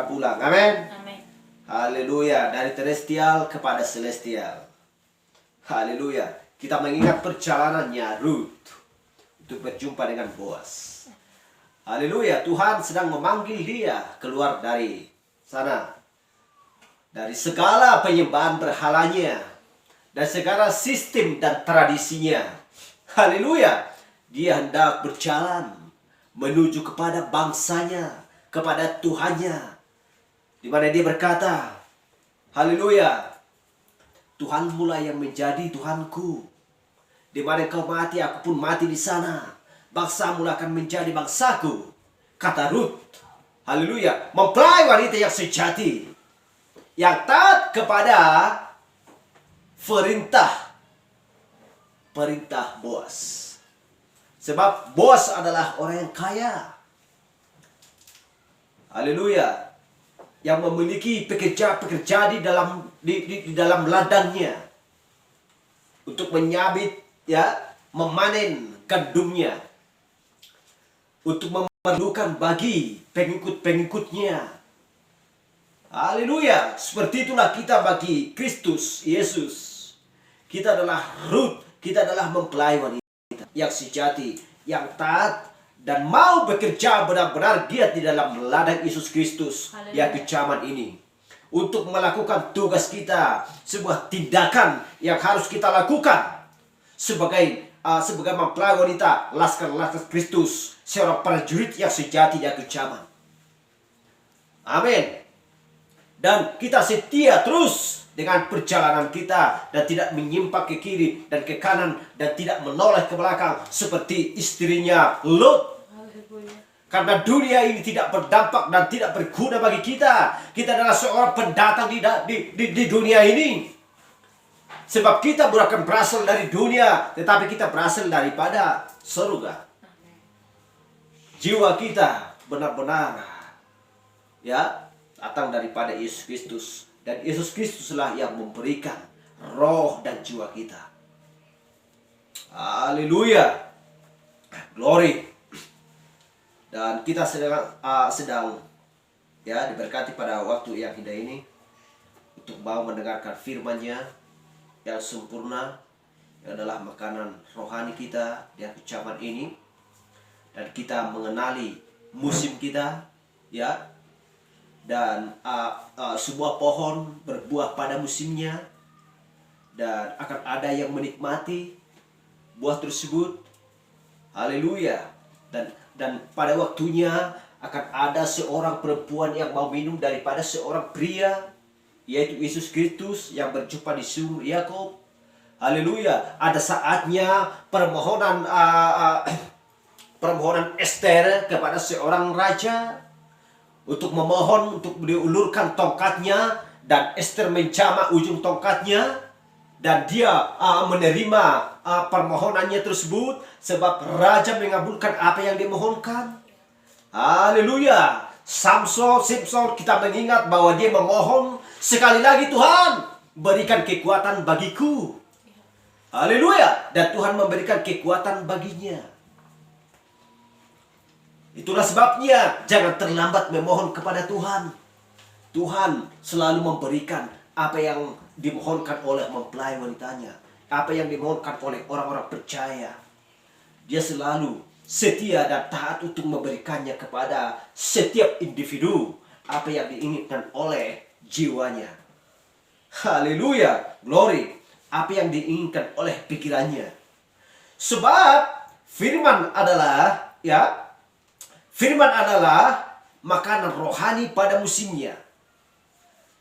pulang. Amin. Amin. Haleluya. Dari terrestrial kepada celestial. Haleluya. Kita mengingat perjalanannya Ruth untuk berjumpa dengan Boaz. Haleluya. Tuhan sedang memanggil dia keluar dari sana, dari segala penyembahan berhalanya dan segala sistem dan tradisinya. Haleluya. Dia hendak berjalan menuju kepada bangsanya, kepada Tuhannya, di mana dia berkata, haleluya, Tuhan mulai yang menjadi Tuhanku. Di mana kau mati, aku pun mati di sana. Bangsa mula akan menjadi bangsaku, kata Ruth. Haleluya. Mempelai wanita yang sejati, yang taat kepada perintah Boaz. Sebab Boaz adalah orang yang kaya. Haleluya. Yang memiliki pekerja-pekerja di dalam ladangnya untuk menyabit, ya, memanen gandumnya, untuk memerlukan bagi pengikut-pengikutnya. Haleluya. Seperti itulah kita bagi Kristus Yesus. Kita adalah Ruth, kita adalah mempelai wanita yang sejati, yang taat, dan mau bekerja benar-benar giat di dalam ladang Yesus Kristus yang kecaman ini. Untuk melakukan tugas kita, sebuah tindakan yang harus kita lakukan sebagai mempelai wanita laskar-laskar Kristus, seorang prajurit yang sejati yang kecaman. Amin. Dan kita setia terus dengan perjalanan kita dan tidak menyimpang ke kiri dan ke kanan dan tidak menoleh ke belakang seperti istrinya Lot. Karena dunia ini tidak berdampak dan tidak berguna bagi kita. Kita adalah seorang pendatang di dunia ini. Sebab kita bukan berasal dari dunia, tetapi kita berasal daripada surga. Jiwa kita benar-benar, ya, datang daripada Yesus Kristus. Dan Yesus Kristuslah yang memberikan roh dan jiwa kita. Haleluya. Glory. Dan kita sedang ya diberkati pada waktu yang indah ini untuk mau mendengarkan firman-Nya yang sempurna, yang adalah makanan rohani kita di kecaman ini. Dan kita mengenali musim kita, ya. Dan sebuah pohon berbuah pada musimnya, dan akan ada yang menikmati buah tersebut. Haleluya. Dan pada waktunya akan ada seorang perempuan yang mau minum daripada seorang pria, yaitu Yesus Kristus yang berjumpa di sumur Yakub. Haleluya. Ada saatnya permohonan Ester kepada seorang raja untuk memohon untuk diulurkan tongkatnya, dan Ester menjamak ujung tongkatnya, dan dia menerima permohonannya tersebut sebab raja mengabulkan apa yang dimohonkan. Haleluya. Simpson kita mengingat bahwa dia memohon sekali lagi, Tuhan berikan kekuatan bagiku. Haleluya. Dan Tuhan memberikan kekuatan baginya. Itulah sebabnya jangan terlambat memohon kepada Tuhan. Tuhan selalu memberikan apa yang dimohonkan oleh mempelai wanitanya, apa yang dimohonkan oleh orang-orang percaya. Dia selalu setia dan taat untuk memberikannya kepada setiap individu apa yang diinginkan oleh jiwanya. Haleluya, glory. Apa yang diinginkan oleh pikirannya. Sebab firman adalah, ya, firman adalah makanan rohani pada musimnya.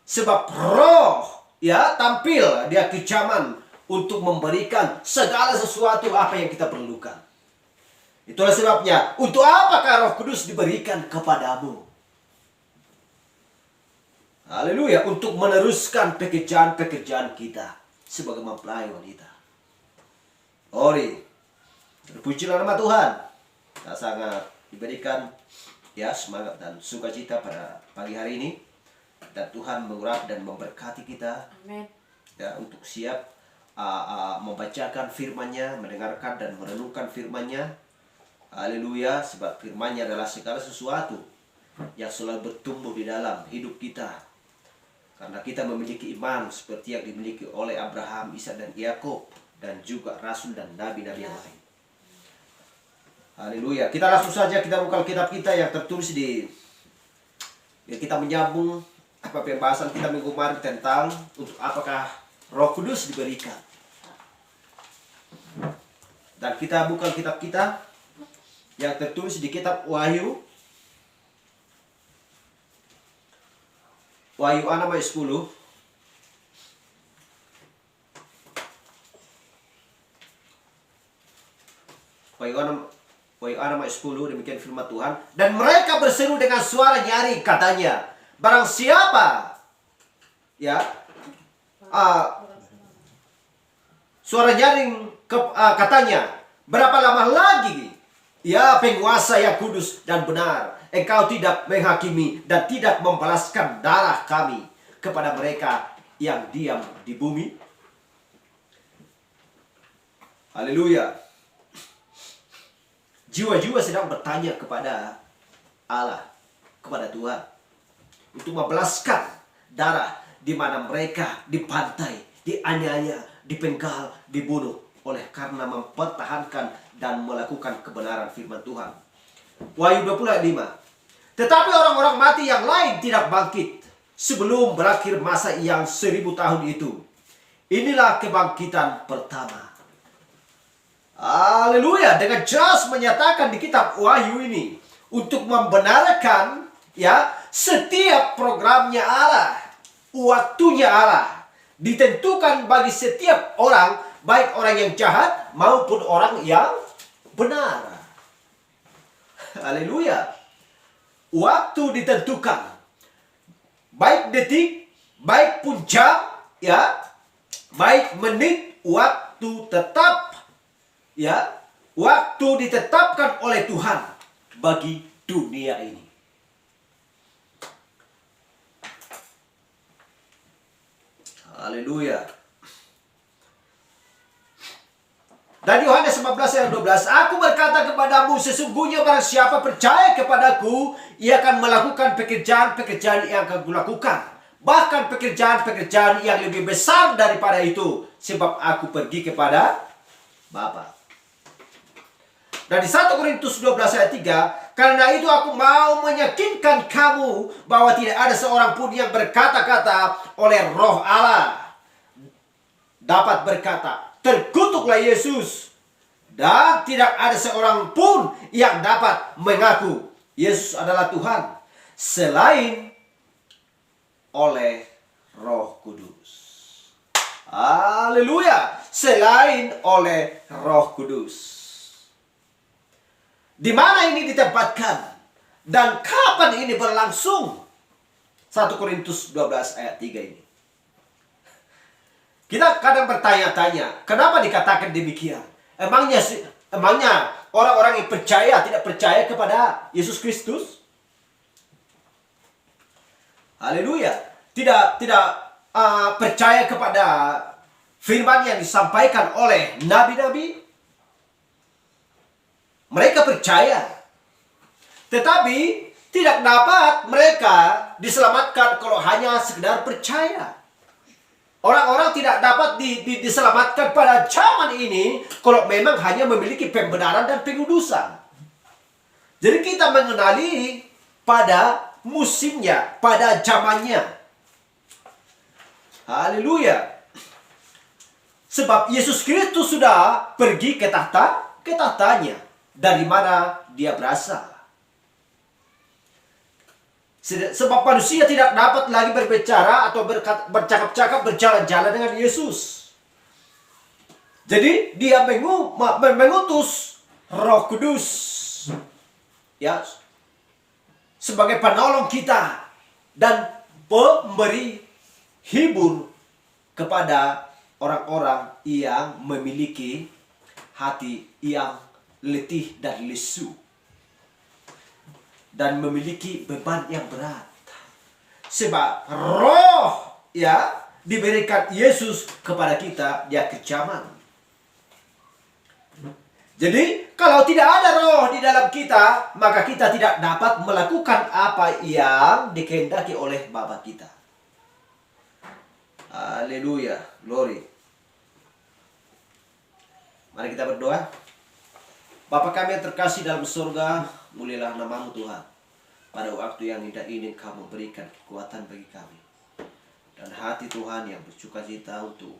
Sebab roh, ya, tampil di akhir zaman untuk memberikan segala sesuatu apa yang kita perlukan. Itulah sebabnya, untuk apakah Roh Kudus diberikan kepadamu? Haleluya. Untuk meneruskan pekerjaan-pekerjaan kita sebagai mempelai wanita. Ori, terpujilah nama Tuhan. Kita sangat diberikan, ya, semangat dan sukacita pada pagi hari ini, dan Tuhan mengurapi dan memberkati kita. Amin. Ya, untuk siap membacakan firman-Nya, mendengarkan dan merenungkan firman-Nya. Haleluya. Sebab firman-Nya adalah segala sesuatu yang selalu bertumbuh di dalam hidup kita. Karena kita memiliki iman seperti yang dimiliki oleh Abraham, Ishak dan Yakub, dan juga rasul dan nabi-nabi yang lain. Haleluya. Kita langsung saja kita buka kitab kita yang tertulis di kita menyambung apa pembahasan kita minggu kemarin tentang untuk apakah Roh Kudus diberikan. Dan kita buka kitab kita yang tertulis di kitab Wahyu. Wahyu 6 ayat 10. Wahyu 6 ayat 10, demikian firman Tuhan. Dan mereka berseru dengan suara nyaring, katanya, barang siapa, ya, suara nyaring katanya, berapa lama lagi, ya penguasa yang kudus dan benar, engkau tidak menghakimi dan tidak membalaskan darah kami kepada mereka yang diam di bumi. Haleluya. Jiwa-jiwa sedang bertanya kepada Allah, kepada Tuhan, untuk membalaskan darah di mana mereka dipantai, dianiaya, dipenggal, dibunuh oleh karena mempertahankan dan melakukan kebenaran firman Tuhan. Wahyu 20 ayat 5. Tetapi orang-orang mati yang lain tidak bangkit sebelum berakhir masa yang 1000 tahun itu. Inilah kebangkitan pertama. Haleluya. Dengan jelas menyatakan di kitab Wahyu ini untuk membenarkan ya setiap programnya Allah, waktunya Allah ditentukan bagi setiap orang, baik orang yang jahat maupun orang yang benar. Haleluya. Waktu ditentukan, baik detik, baik pun jam, ya, baik menit, waktu tetap. Ya, waktu ditetapkan oleh Tuhan bagi dunia ini. Haleluya. Dan Yohanes 15 ayat 12, aku berkata kepadamu, sesungguhnya barang siapa percaya kepadaku, ia akan melakukan pekerjaan-pekerjaan yang akan kulakukan. Bahkan pekerjaan-pekerjaan yang lebih besar daripada itu, sebab aku pergi kepada Bapa. Dan di 1 Korintus 12 ayat 3, karena itu aku mau meyakinkan kamu bahwa tidak ada seorang pun yang berkata-kata oleh Roh Allah dapat berkata, terkutuklah Yesus. Dan tidak ada seorang pun yang dapat mengaku Yesus adalah Tuhan selain oleh Roh Kudus. Haleluya. Selain oleh Roh Kudus. Di mana ini ditempatkan? Dan kapan ini berlangsung? 1 Korintus 12 ayat 3 ini. Kita kadang bertanya-tanya, kenapa dikatakan demikian? Emangnya orang-orang yang percaya tidak percaya kepada Yesus Kristus? Haleluya. Tidak percaya kepada firman yang disampaikan oleh nabi-nabi? Mereka percaya, tetapi tidak dapat mereka diselamatkan kalau hanya sekedar percaya. Orang-orang tidak dapat diselamatkan pada zaman ini kalau memang hanya memiliki pembenaran dan pengudusan. Jadi kita mengenali pada musimnya, pada zamannya. Haleluya. Sebab Yesus Kristus sudah pergi ke tahtanya. Dari mana dia berasal. Sebab manusia tidak dapat lagi berbicara atau bercakap-cakap, berjalan-jalan dengan Yesus. Jadi dia mengutus Roh Kudus, ya, sebagai penolong kita dan pemberi hibur kepada orang-orang yang memiliki hati yang letih dan lesu dan memiliki beban yang berat. Sebab roh ya diberikan Yesus kepada kita, dia kejaman. Jadi kalau tidak ada roh di dalam kita, maka kita tidak dapat melakukan apa yang dikehendaki oleh Bapa kita. Haleluya, glory. Mari kita berdoa. Bapa kami yang terkasih dalam surga, mulialah nama-Mu Tuhan. Pada waktu yang indah ini Kau memberikan kekuatan bagi kami. Dan hati Tuhan yang bersuka cita untuk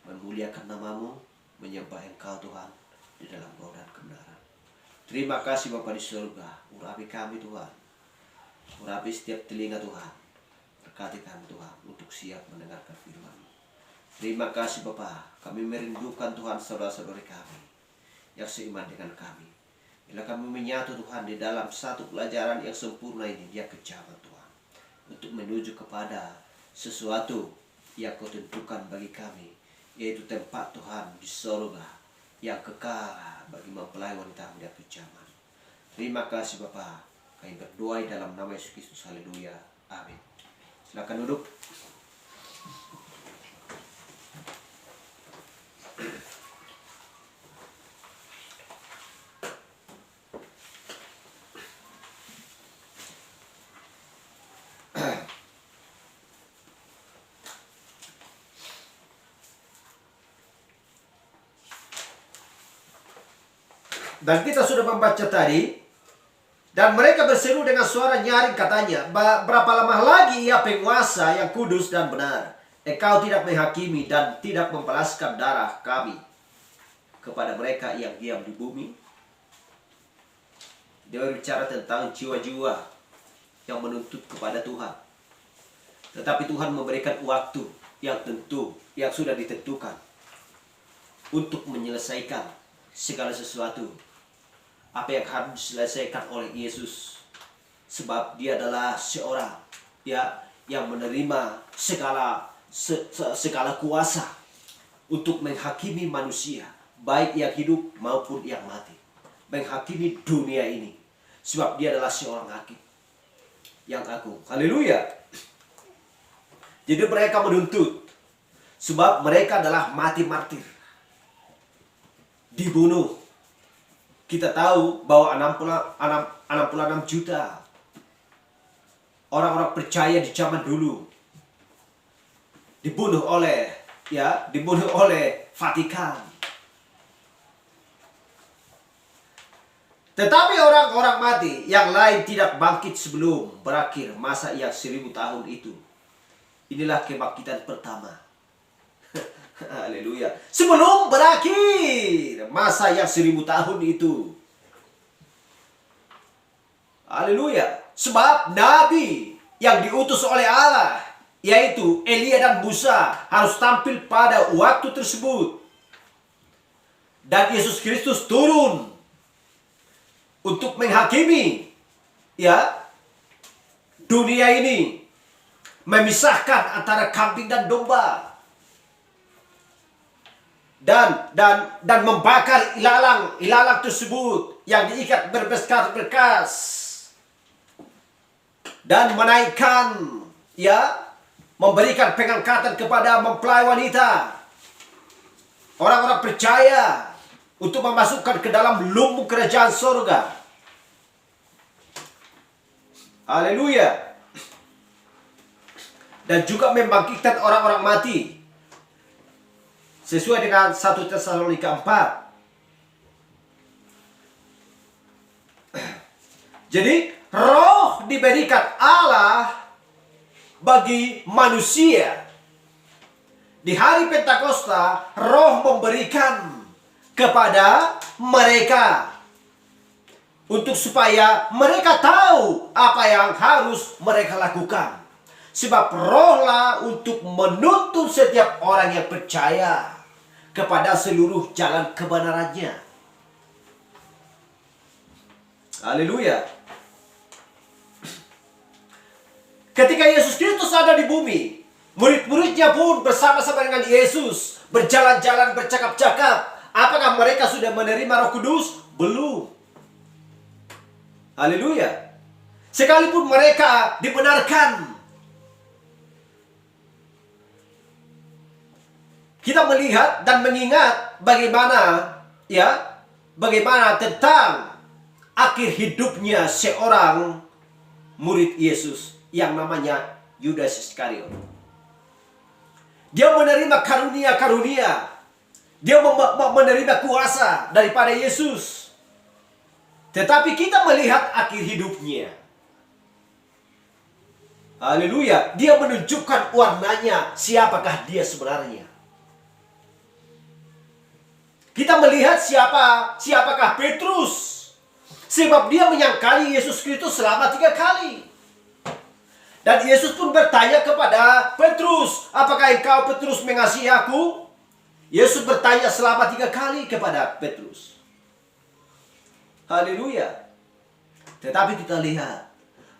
memuliakan nama-Mu, menyembah Engkau Tuhan di dalam roh dan kebenaran. Terima kasih Bapa di surga. Urapi kami Tuhan. Urapi setiap telinga Tuhan. Berkati kami Tuhan untuk siap mendengarkan firman-Mu. Terima kasih Bapa. Kami merindukan Tuhan saudara-saudari kami yang seiman dengan kami. Bila kami menyatu Tuhan di dalam satu pelajaran yang sempurna ini, dia kejaman Tuhan. Untuk menuju kepada sesuatu yang Kau tentukan bagi kami, yaitu tempat Tuhan di surga yang kekal bagi mempelai wanita muda kejaman. Terima kasih Bapa. Kami berdoa dalam nama Yesus Kristus. Haleluya. Amin. Silakan duduk. Dan kita sudah membaca tadi, dan mereka berseru dengan suara nyaring katanya, berapa lama lagi ya penguasa yang kudus dan benar, Engkau tidak menghakimi dan tidak membalaskan darah kami kepada mereka yang diam di bumi. Dia berbicara tentang jiwa-jiwa yang menuntut kepada Tuhan. Tetapi Tuhan memberikan waktu yang tentu, yang sudah ditentukan untuk menyelesaikan segala sesuatu apa yang harus diselesaikan oleh Yesus, sebab dia adalah seorang yang menerima segala kuasa untuk menghakimi manusia, baik yang hidup maupun yang mati, menghakimi dunia ini, sebab dia adalah seorang hakim yang agung. Haleluya. Jadi mereka menuntut, sebab mereka adalah mati martir, dibunuh. Kita tahu bahwa 66 juta orang-orang percaya di zaman dulu dibunuh oleh Vatikan. Tetapi orang-orang mati yang lain tidak bangkit sebelum berakhir masa yang 1000 tahun itu. Inilah kebangkitan pertama. Haleluya. Sebelum berakhir masa yang 1000 tahun itu. Haleluya. Sebab nabi yang diutus oleh Allah, yaitu Elia dan Musa, harus tampil pada waktu tersebut. Dan Yesus Kristus turun untuk menghakimi dunia ini, memisahkan antara kambing dan domba. Dan membakar ilalang tersebut yang diikat berbekas-berkas, dan menaikkan memberikan pengangkatan kepada mempelai wanita, orang-orang percaya, untuk memasukkan ke dalam lumbung kerajaan surga. Haleluya. Dan juga membangkitkan orang-orang mati, sesuai dengan 1 Tesalonika 4. Jadi roh diberikan Allah bagi manusia. Di hari Pentakosta, roh memberikan kepada mereka untuk supaya mereka tahu apa yang harus mereka lakukan. Sebab rohlah untuk menuntun setiap orang yang percaya kepada seluruh jalan kebenarannya. Haleluya. Ketika Yesus Kristus ada di bumi, murid-muridnya pun bersama-sama dengan Yesus berjalan-jalan, bercakap-cakap. Apakah mereka sudah menerima Roh Kudus? Belum. Haleluya. Sekalipun mereka dibenarkan, kita melihat dan mengingat bagaimana bagaimana tentang akhir hidupnya seorang murid Yesus yang namanya Yudas Iskariot. Dia menerima karunia-karunia. Dia menerima kuasa daripada Yesus. Tetapi kita melihat akhir hidupnya. Haleluya. Dia menunjukkan warnanya, siapakah dia sebenarnya. Kita melihat siapakah Petrus. Sebab dia menyangkali Yesus Kristus selama 3 kali. Dan Yesus pun bertanya kepada Petrus, apakah engkau Petrus mengasihi aku? Yesus bertanya selama 3 kali kepada Petrus. Haleluya. Tetapi kita lihat,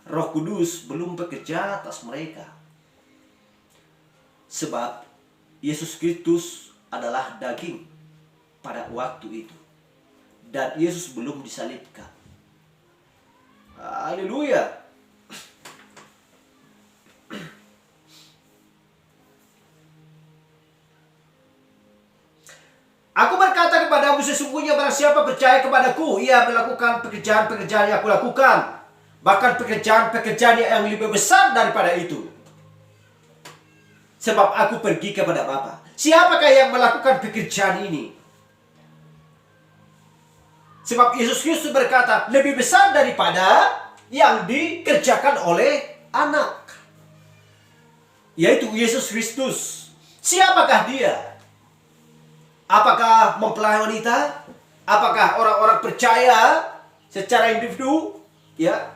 Roh Kudus belum bekerja atas mereka. Sebab Yesus Kristus adalah daging pada waktu itu. Dan Yesus belum disalibkan. Haleluya. Aku berkata kepadamu, sesungguhnya barang siapa percaya kepadaku, ia melakukan pekerjaan-pekerjaan yang aku lakukan. Bahkan pekerjaan-pekerjaan yang lebih besar daripada itu. Sebab aku pergi kepada Bapa. Siapakah yang melakukan pekerjaan ini? Sebab Yesus Kristus berkata, lebih besar daripada yang dikerjakan oleh anak. Yaitu Yesus Kristus. Siapakah dia? Apakah mempelai wanita? Apakah orang-orang percaya secara individu? Ya.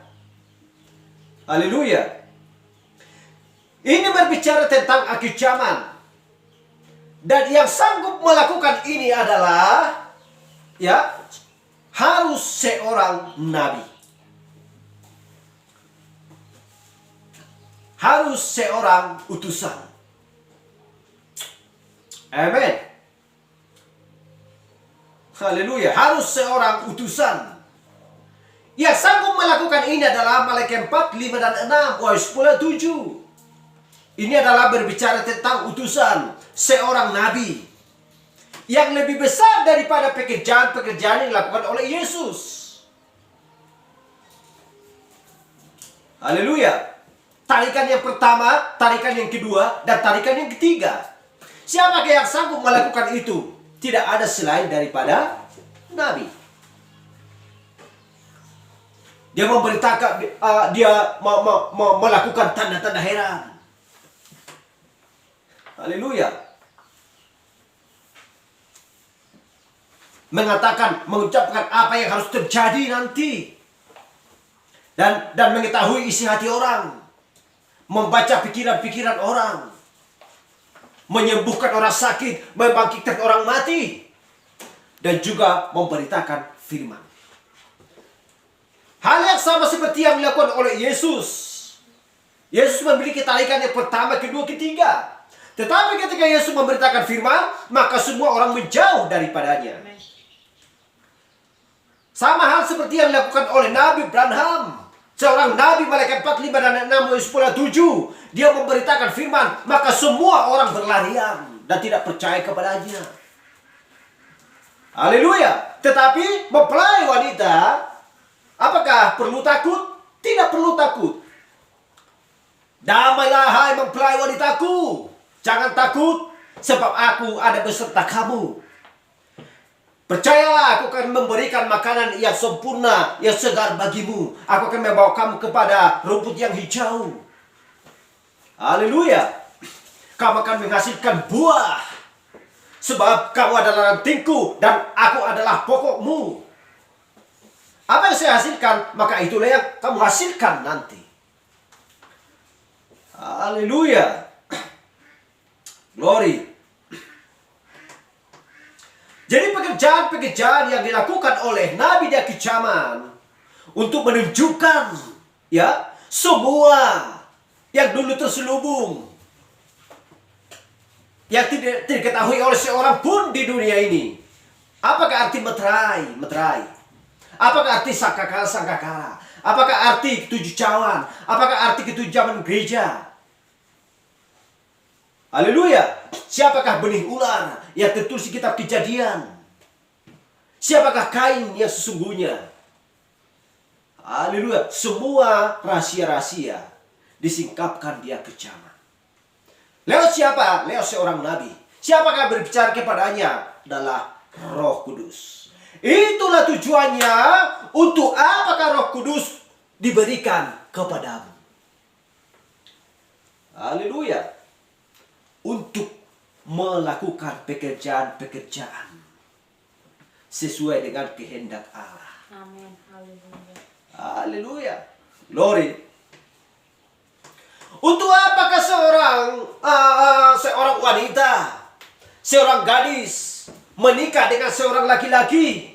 Haleluya. Ini berbicara tentang akhir zaman. Dan yang sanggup melakukan ini adalah harus seorang nabi. Harus seorang utusan. Amin. Haleluya. Harus seorang utusan. Yang sanggup melakukan ini adalah Malaikat 4, 5 dan 6, Wahyu 10, 7. Ini adalah berbicara tentang utusan seorang nabi yang lebih besar daripada pekerjaan-pekerjaan yang dilakukan oleh Yesus. Haleluya. Tarikan yang pertama, tarikan yang kedua, dan tarikan yang ketiga. Siapakah yang sanggup melakukan itu? Tidak ada selain daripada nabi. Dia memberitakan, dia melakukan tanda-tanda heran. Haleluya. Mengucapkan apa yang harus terjadi nanti. Dan mengetahui isi hati orang. Membaca pikiran-pikiran orang. Menyembuhkan orang sakit, membangkitkan orang mati. Dan juga memberitakan firman. Hal yang sama seperti yang dilakukan oleh Yesus. Yesus memiliki tarikan yang pertama, kedua, ketiga. Tetapi ketika Yesus memberitakan firman, maka semua orang menjauh daripadanya. Sama hal seperti yang dilakukan oleh Nabi Branham. Seorang nabi, Malaikat 4, 5 dan 6, Wahyu 10, 7. Dia memberitakan firman, maka semua orang berlarian dan tidak percaya kepadanya. Haleluya. Tetapi mempelai wanita, apakah perlu takut? Tidak perlu takut. Damailah hai mempelai wanitaku. Jangan takut, sebab aku ada beserta kamu. Percayalah, aku akan memberikan makanan yang sempurna, yang segar bagimu. Aku akan membawa kamu kepada rumput yang hijau. Haleluya. Kamu akan menghasilkan buah. Sebab kamu adalah rantingku dan aku adalah pokokmu. Apa yang saya hasilkan, maka itulah yang kamu hasilkan nanti. Haleluya. Glory. Jadi pekerjaan-pekerjaan yang dilakukan oleh Nabi di akhir zaman untuk menunjukkan semua yang dulu terselubung, yang tidak diketahui oleh seorang pun di dunia ini. Apakah arti meterai? Apakah arti sangkakala? Apakah arti ketujuh cawan? Apakah arti ketujuh zaman gereja? Haleluya. Siapakah benih ular yang tertulis di kitab Kejadian? Siapakah Kain yang sesungguhnya? Haleluya. Semua rahasia-rahasia disingkapkan dia ke zaman. Lewat siapa? Lewat seorang nabi. Siapakah berbicara kepadanya? Adalah Roh Kudus. Itulah tujuannya. Untuk apakah Roh Kudus diberikan kepadamu? Haleluya. Untuk melakukan pekerjaan-pekerjaan sesuai dengan kehendak Allah. Amin. Haleluya. Haleluya. Glory. Untuk apakah seorang wanita, seorang gadis menikah dengan seorang laki-laki?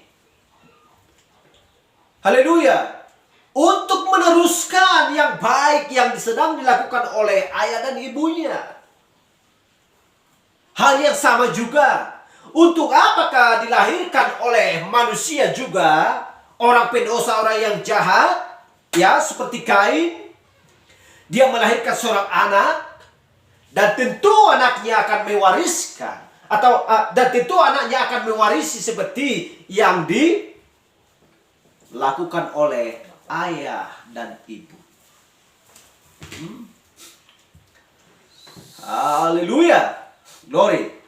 Haleluya. Untuk meneruskan yang baik yang sedang dilakukan oleh ayah dan ibunya. Hal yang sama juga. Untuk apakah dilahirkan oleh manusia juga? Orang pendosa, orang yang jahat. Ya, seperti Kain. Dia melahirkan seorang anak. Dan tentu anaknya akan mewariskan. Dan tentu anaknya akan mewarisi seperti yang dilakukan oleh ayah dan ibu. Haleluya. Glory.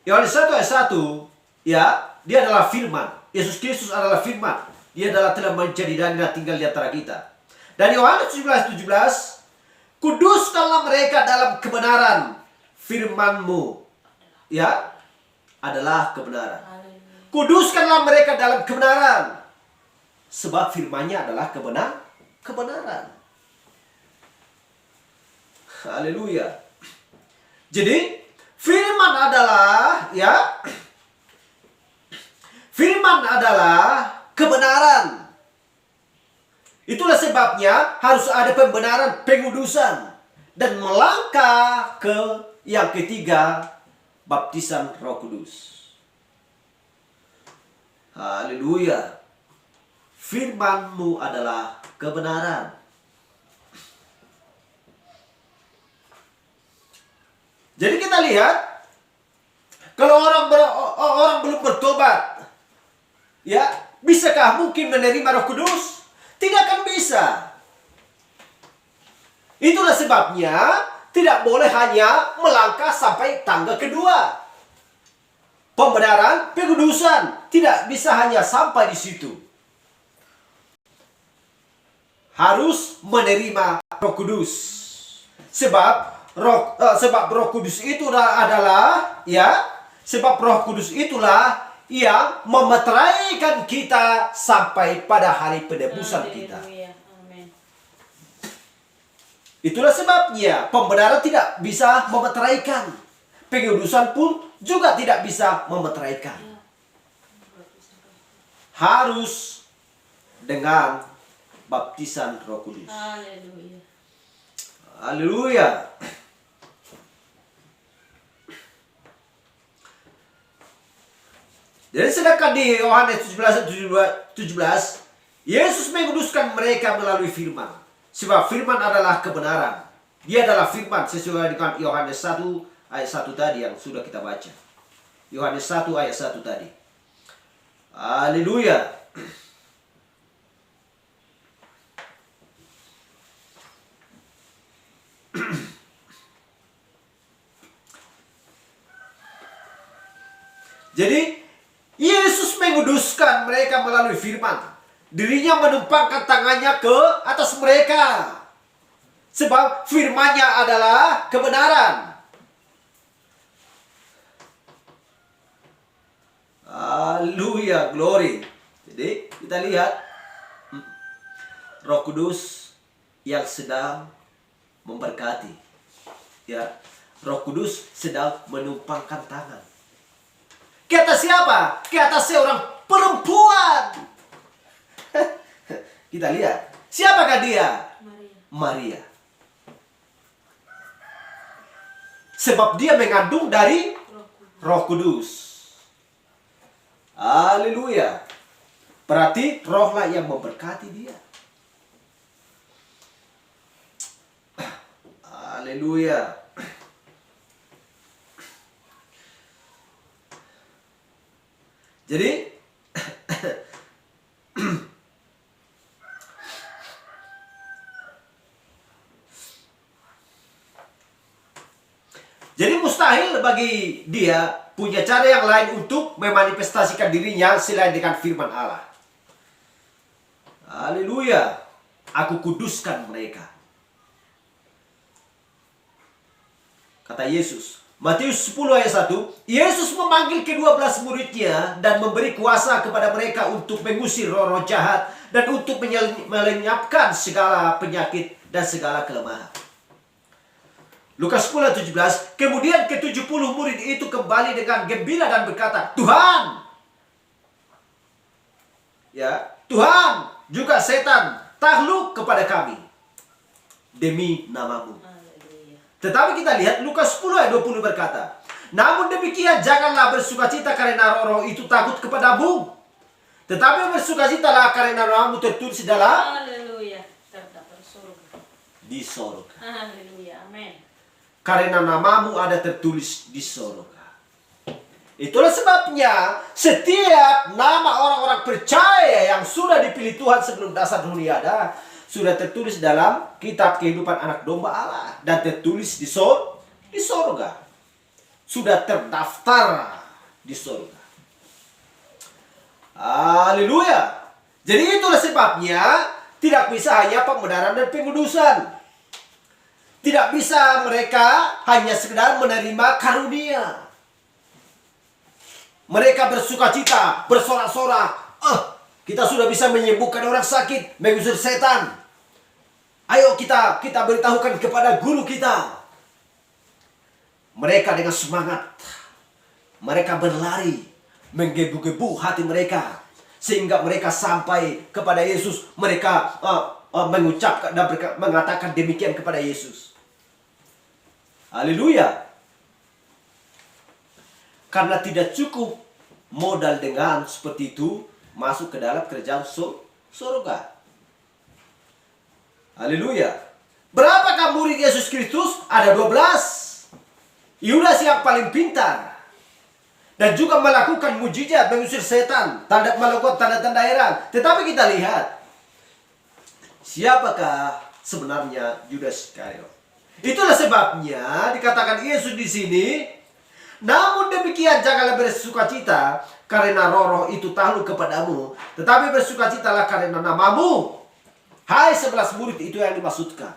Yohanes 1 ayat 1, ya, dia adalah firman. Yesus Kristus adalah firman. Dia adalah telah menjadi dan tinggal di antara kita. Dan Yohanes 17, kuduskanlah mereka dalam kebenaran. Firman-Mu, ya, adalah kebenaran. Kuduskanlah mereka dalam kebenaran. Sebab firman-Nya adalah kebenaran. Haleluya. Jadi firman adalah, ya, firman adalah kebenaran. Itulah sebabnya harus ada pembenaran, pengudusan, dan melangkah ke yang ketiga, baptisan Roh Kudus. Haleluya. Firman-Mu adalah kebenaran. Jadi kita lihat, kalau orang belum bertobat, ya, bisakah mungkin menerima Roh Kudus? Tidak akan bisa. Itulah sebabnya tidak boleh hanya melangkah sampai tangga kedua. Pembenaran, pengudusan tidak bisa hanya sampai di situ. Harus menerima Roh Kudus. Sebab Roh Kudus itulah adalah, ya, sebab Roh Kudus itulah yang memeteraikan kita sampai pada hari penebusan kita. Amin. Itulah sebabnya pembenaran tidak bisa memeteraikan. Pengudusan pun juga tidak bisa memeteraikan. Harus dengan baptisan Roh Kudus. Haleluya. Haleluya. Jadi sedangkan di Yohanes 17, Yesus menguduskan mereka melalui firman. Sebab firman adalah kebenaran. Dia adalah firman sesuai dengan Yohanes 1 ayat 1 tadi yang sudah kita baca. Yohanes 1 ayat 1 tadi. Haleluya. Jadi Yesus menguduskan mereka melalui firman. Dirinya menumpangkan tangannya ke atas mereka. Sebab firman-Nya adalah kebenaran. Haleluya, glory. Jadi kita lihat Roh Kudus yang sedang memberkati. Ya, Roh Kudus sedang menumpangkan tangan. Ke atas siapa? Ke atas seorang perempuan. Kita lihat. Siapakah dia? Maria. Sebab dia mengandung dari Roh Kudus. Haleluya. Berarti rohlah yang memberkati dia. Haleluya. Jadi Jadi mustahil bagi dia punya cara yang lain untuk memanifestasikan dirinya selain dengan firman Allah. Haleluya. Aku kuduskan mereka. Kata Yesus. Matius 10 ayat 1. Yesus memanggil ke-12 muridnya dan memberi kuasa kepada mereka untuk mengusir roh-roh jahat dan untuk melenyapkan segala penyakit dan segala kelemahan. Lukas 10 ayat 17. Kemudian ke-70 murid itu kembali dengan gembira dan berkata, Tuhan, ya, Tuhan, juga setan takluk kepada kami demi namamu. Haleluya. Tetapi kita lihat Lukas 10 ayat 20 berkata, namun demikian janganlah bersukacita karena roh-roh itu takut kepadamu, tetapi bersukacitalah karena namamu tertulis dalam Haleluya. Terdapat surga. di sorga. Haleluya. Amin. Karena namamu ada tertulis di sorga. Itulah sebabnya setiap nama orang-orang percaya yang sudah dipilih Tuhan sebelum dasar dunia ada, sudah tertulis dalam kitab kehidupan anak domba Allah dan tertulis di sorga. Sudah terdaftar di sorga. Haleluya. Jadi itulah sebabnya tidak bisa hanya pembenaran dan pengudusan. Tidak bisa mereka hanya sekedar menerima karunia. Mereka bersukacita, bersorak-sorak. Kita sudah bisa menyembuhkan orang sakit, mengusir setan. Ayo kita beritahukan kepada guru kita. Mereka dengan semangat. Mereka berlari, menggebu-gebu hati mereka. Sehingga mereka sampai kepada Yesus. Mereka mengucapkan dan mengatakan demikian kepada Yesus. Haleluya. Karena tidak cukup modal dengan seperti itu masuk ke dalam kerjaan surga. Haleluya. Berapakah murid Yesus Kristus? Ada 12. Yudas yang paling pintar. Dan juga melakukan mujizat, mengusir setan, melakukan tanda-tanda heran. Tetapi kita lihat, siapakah sebenarnya Yudas Iskariot? Itulah sebabnya dikatakan Yesus di sini, namun demikian janganlah bersukacita karena roh-roh itu takluk kepadamu, tetapi bersukacitalah karena namamu. Hai 11 murid itu yang dimaksudkan.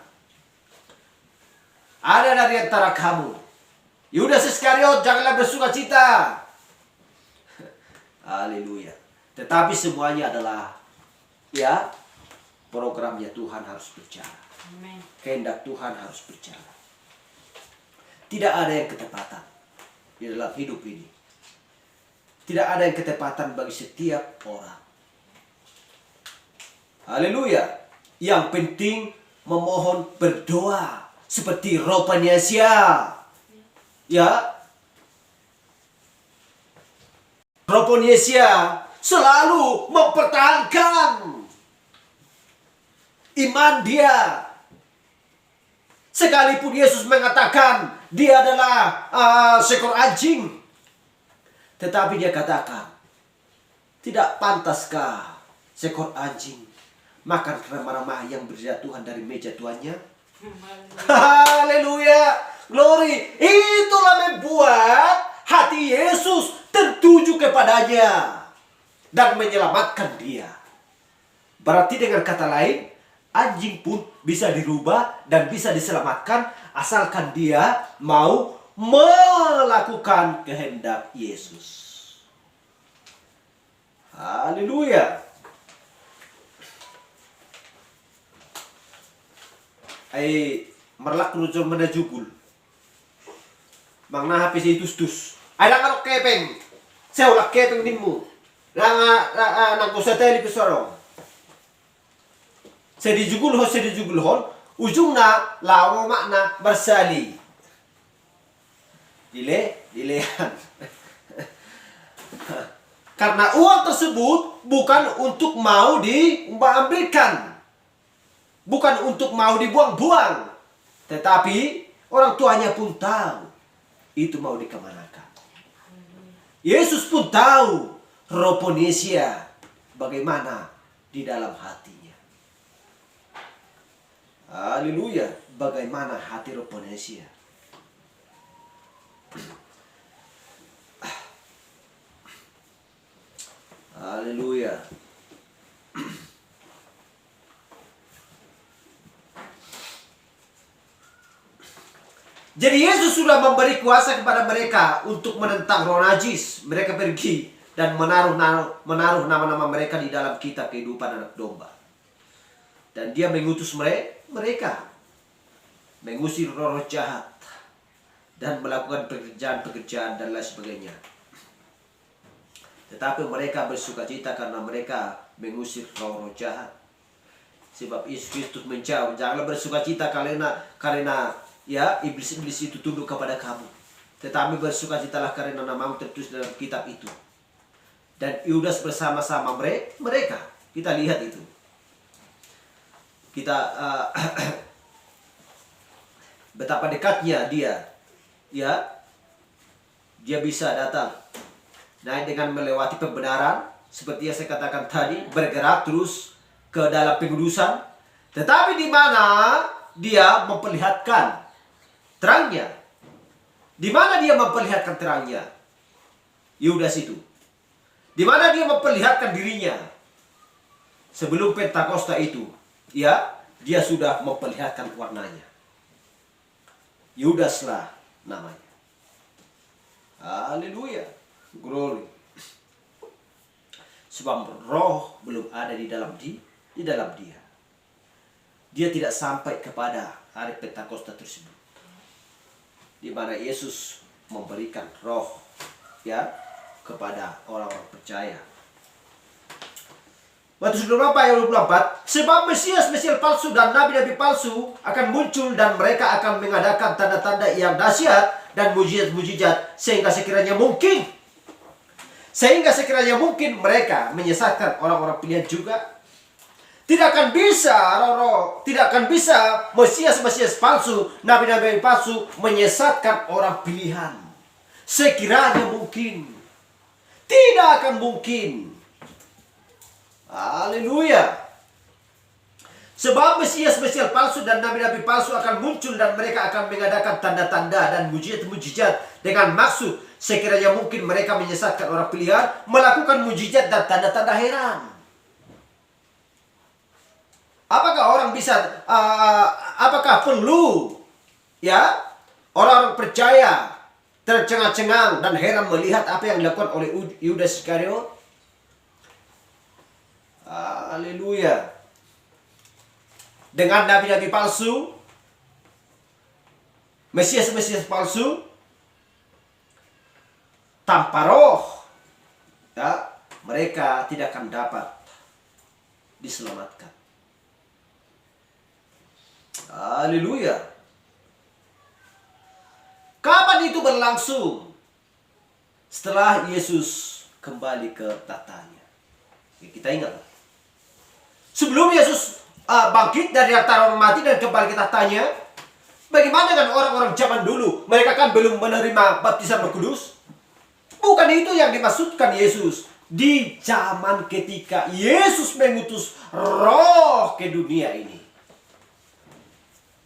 Ada dari antara kamu. Yudas Iskariot janganlah bersukacita. Haleluya. Tetapi semuanya adalah programnya Tuhan harus berjalan. Amin. Kehendak Tuhan harus berjalan. Tidak ada yang ketepatan di dalam hidup ini. Tidak ada yang ketepatan bagi setiap orang. Haleluya. Yang penting memohon berdoa seperti roh Paniasia. Ya. Roh Paniasia selalu mempertahankan iman dia. Sekalipun Yesus mengatakan dia adalah seekor anjing, tetapi dia katakan, tidak pantaskah seekor anjing makan remah-remah yang berjatuhan dari meja tuannya? Haleluya, glory. Itulah membuat hati Yesus tertuju kepadanya dan menyelamatkan dia. Berarti dengan kata lain, anjing pun bisa dirubah dan bisa diselamatkan asalkan dia mau melakukan kehendak Yesus. Haleluya. Ai merlak rujuk menajugul. Mang nah habis itu tus. Ada ngarok kepeng. Saya ulak kepeng nimu. Nang kusateli pisorong. Sedijugul hon, ujungna lawo makna bersali. Dilehan. Karena uang tersebut bukan untuk mau diambilkan. Bukan untuk mau dibuang-buang. Tetapi Orang tuanya pun tahu itu mau dikemanakan. Yesus pun tahu roh Ponisia bagaimana di dalam hatinya. Haleluya, bagaimana hati roh Ponisia. Haleluya. Jadi Yesus sudah memberi kuasa kepada mereka untuk menentang roh najis. Mereka pergi dan menaruh nama-nama mereka di dalam kitab kehidupan anak domba. Dan dia mengutus mereka mengusir roh jahat dan melakukan pekerjaan-pekerjaan dan lain sebagainya. Tetapi mereka bersukacita karena mereka mengusir roh jahat. Sebab Yesus Kristus menjawab, janganlah bersukacita karena ya iblis-iblis itu tunduk kepada kamu. Tetapi bersukacitalah karena namamu tertulis dalam kitab itu. Dan Yudas bersama-sama mereka. Kita lihat itu. Kita betapa dekatnya dia. Ya. Dia bisa datang. Naik dengan melewati pembenaran. Seperti yang saya katakan tadi. Bergerak terus ke dalam pengudusan. Tetapi di mana dia memperlihatkan terangnya. Di mana dia memperlihatkan terangnya? Yudas itu. Di mana dia memperlihatkan dirinya? Sebelum Pentakosta itu, ya, dia sudah memperlihatkan warnanya. Yudaslah namanya. Haleluya. Glory. Sebab roh belum ada di dalam dia. Dia tidak sampai kepada hari Pentakosta tersebut. Di mana Yesus memberikan roh ya kepada orang-orang percaya. Matius 24 ayat 24, sebab Mesias palsu dan nabi-nabi palsu akan muncul dan mereka akan mengadakan tanda-tanda yang dahsyat dan mujizat-mujizat sehingga sekiranya mungkin mereka menyesatkan orang-orang pilihan juga. Tidak akan bisa Mesias palsu, nabi-nabi palsu menyesatkan orang pilihan. Sekiranya mungkin. Tidak akan mungkin. Haleluya. Sebab Mesias palsu dan nabi-nabi palsu akan muncul dan mereka akan mengadakan tanda-tanda dan mujizat-mujizat dengan maksud sekiranya mungkin mereka menyesatkan orang pilihan, melakukan mujizat dan tanda-tanda heran. Apakah perlu ya orang-orang percaya tercengang-cengang dan heran melihat apa yang dilakukan oleh Yudas Iskariot? Haleluya. Dengan nabi-nabi palsu, Mesias palsu, tanpa roh, ya, mereka tidak akan dapat diselamatkan. Haleluya. Kapan itu berlangsung? Setelah Yesus kembali ke tahtanya. Ya, kita ingat. Sebelum Yesus bangkit dari antara orang mati dan kembali ke tahtanya, bagaimana dengan orang-orang zaman dulu? Mereka kan belum menerima baptisan Roh Kudus. Bukan itu yang dimaksudkan Yesus. Di zaman ketika Yesus mengutus roh ke dunia ini.